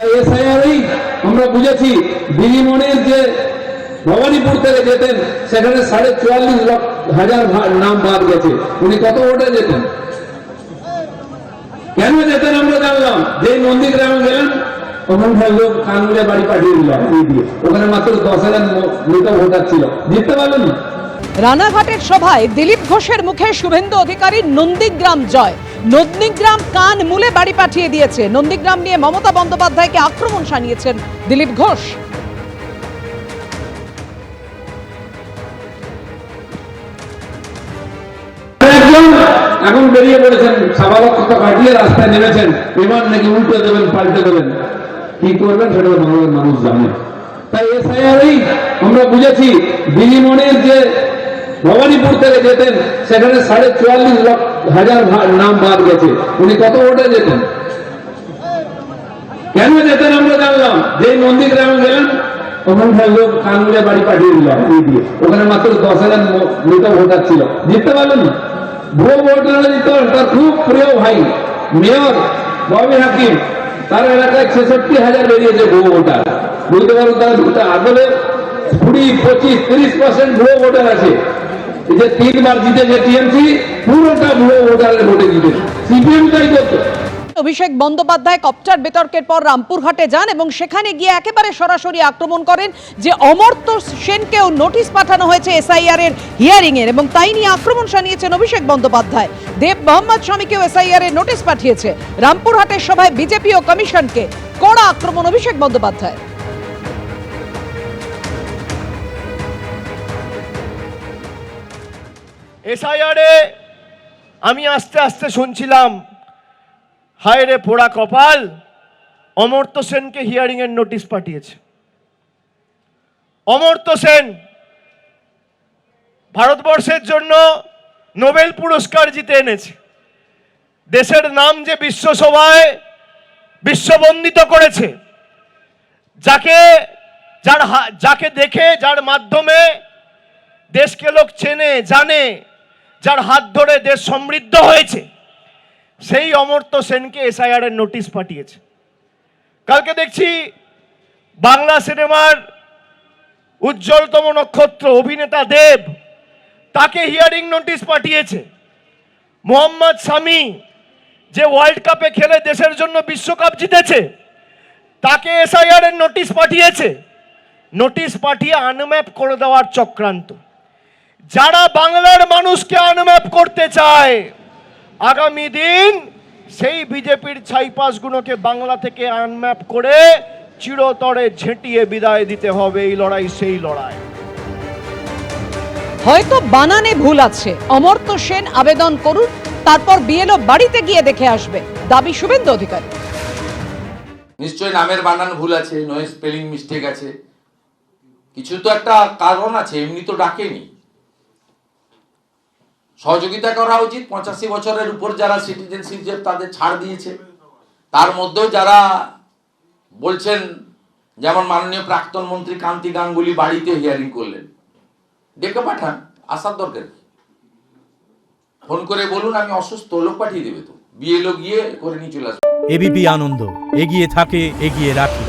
আমরা বুঝেছি দিদিমণির যে ভবানীপুর থেকে যেতেন সেখানে 44,500 নাম বাদ গেছে। উনি কত ভোটে যেতেন, কেন যেতেন আমরা জানলাম। যে নন্দীগ্রামে গেলেন ওখানকার লোক কানুরে বাড়ি পাঠিয়ে দিল ওখানে মাত্র 10,000 মৃত ভোটার ছিল, জিততে পারলেন না। রানাঘাটের সভায় দিলীপ ঘোষের মুখে শুভেন্দু অধিকারী নন্দীগ্রাম জয়। নন্দীগ্রাম কান মূলে বাড়ি পাঠিয়ে দিয়েছে। নন্দীগ্রাম নিয়ে মমতা বন্দ্যোপাধ্যায়কে আক্রমণ শানিয়েছেন দিলীপ ঘোষ। এখন বেরিয়ে পড়েছেন, সাবালক কথা কাটিয়ে রাস্তায় নেমেছেন, এবার নাকি উল্টে দেবেন, পাল্টে দেবেন, কি করবেন সেটা মানুষ জানে। তাই এসআইআরই আমরা বুঝেছি দিদিমণির যে ভবানীপুর থেকে যেতেন সেখানে 44,500 নাম বাদ গেছে। উনি কত ভোটে যেতেন, কেন যেতেন আমরা জানলাম। যে নন্দীগ্রামে গেলেন ওখানকার লোক কানুরে বাড়ি পাঠিয়ে দিল ওখানে মাত্র 10,000 মৃত ভোটার ছিল, জিততে পারলেন না। ভুয়ো ভোটার দিত। তার খুব প্রিয় ভাই মেয়র ববি হাকিম, তার এলাকায় 66,000 বেরিয়েছে ভুয়ো ভোটার। বুঝতে পারো তার আসলে 20, 25, 30% ভুয়ো ভোটার আছে। এই যে 3 বার জিতেছে টিএমসি, পুরোটা ভুয়ো ভোটারের ভোটে জিতেছে। সিপিএম তাই করতো। অভিষেক বন্দ্যোপাধ্যায় কপ্টার বিতর্কের পর রামপুরহাটে যান এবং সেখানে গিয়ে একেবারে সরাসরি আক্রমণ করেন যে অমর্ত্য সেনকেও নোটিশ পাঠানো হয়েছে এসআইআর এর হিয়ারিং এর, এবং তাই নিয়ে আক্রমণ শানিয়েছেন অভিষেক বন্দ্যোপাধ্যায়। দেব মোহাম্মদ স্বামীকেও এসআইআর এর নোটিশ পাঠিয়েছে। রামপুরহাটের সভায় বিজেপি ও কমিশনকে কড়া আক্রমণ অভিষেক বন্দ্যোপাধ্যায়। এসআইআর এ আমি আস্তে আস্তে শুনছিলাম, হায় রে পোড়া কপাল, অমর্ত্য সেনকে হিয়ারিং এর নোটিশ পাঠিয়েছে। অমর্ত্য সেন ভারতবর্ষের জন্য নোবেল পুরস্কার জিতে এনেছে। দেশের নাম যে বিশ্বসভায় বিশ্ববন্দিত করেছে, যাকে দেখে, যার মাধ্যমে দেশকে লোক চেনে জানে, যার হাত ধরে দেশ সমৃদ্ধ হয়েছে, সেই অমর্ত্য সেনকে এসআইআর এর নোটিশ পাঠিয়েছে। কালকে দেখছি বাংলা সিনেমার উজ্জ্বলতম নক্ষত্র অভিনেতা দেব, তাকে হিয়ারিং নোটিশ পাঠিয়েছে। মোহাম্মদ শামী, যে ওয়ার্ল্ড কাপে খেলে দেশের জন্য বিশ্বকাপ জিতেছে, তাকে এসআইআর এর নোটিশ পাঠিয়েছে। নোটিশ পাঠিয়ে আনম্যাপ করে দেওয়ার চক্রান্ত। যারা বাংলার মানুষকে আনম্যাপ করতে চায়, আগামী দিন সেই বিজেপির ছাইপাসগুলোকে বাংলা থেকে আনম্যাপ করে চিরতরে ঝেঁটিয়ে বিদায় দিতে হবে। এই লড়াই সেই লড়াই। হয়তো বানানে ভুল আছে, অমর্ত্য সেন আবেদন করুন, তারপর বিএলও বাড়িতে গিয়ে দেখে আসবে, দাবি শুভেন্দু অধিকারী। নিশ্চয়ই নামের বানান ভুল আছে, নয় স্পেলিং মিস্টেক আছে, কিছু তো একটা কারণ আছে, এমনি তো ডাকেনি। সহযোগিতা করা উচিত। 85 বছরের উপর যারা সিটিজেনশিপ তাদের ছাড় দিয়েছে, তার মধ্যেও যারা বলছেন, যেমন মাননীয় প্রাক্তন মন্ত্রী কান্তি গাঙ্গুলি বাড়িতে হিয়ারিং করলেন, ডেকে পাঠান, আসার দরকার কি? ফোন করে বলুন আমি অসুস্থ, লোক পাঠিয়ে দেবে তো, বিএলও গিয়ে করে নিয়ে চলে আসবে। এবিপি আনন্দ, এগিয়ে থাকে, এগিয়ে রাখে।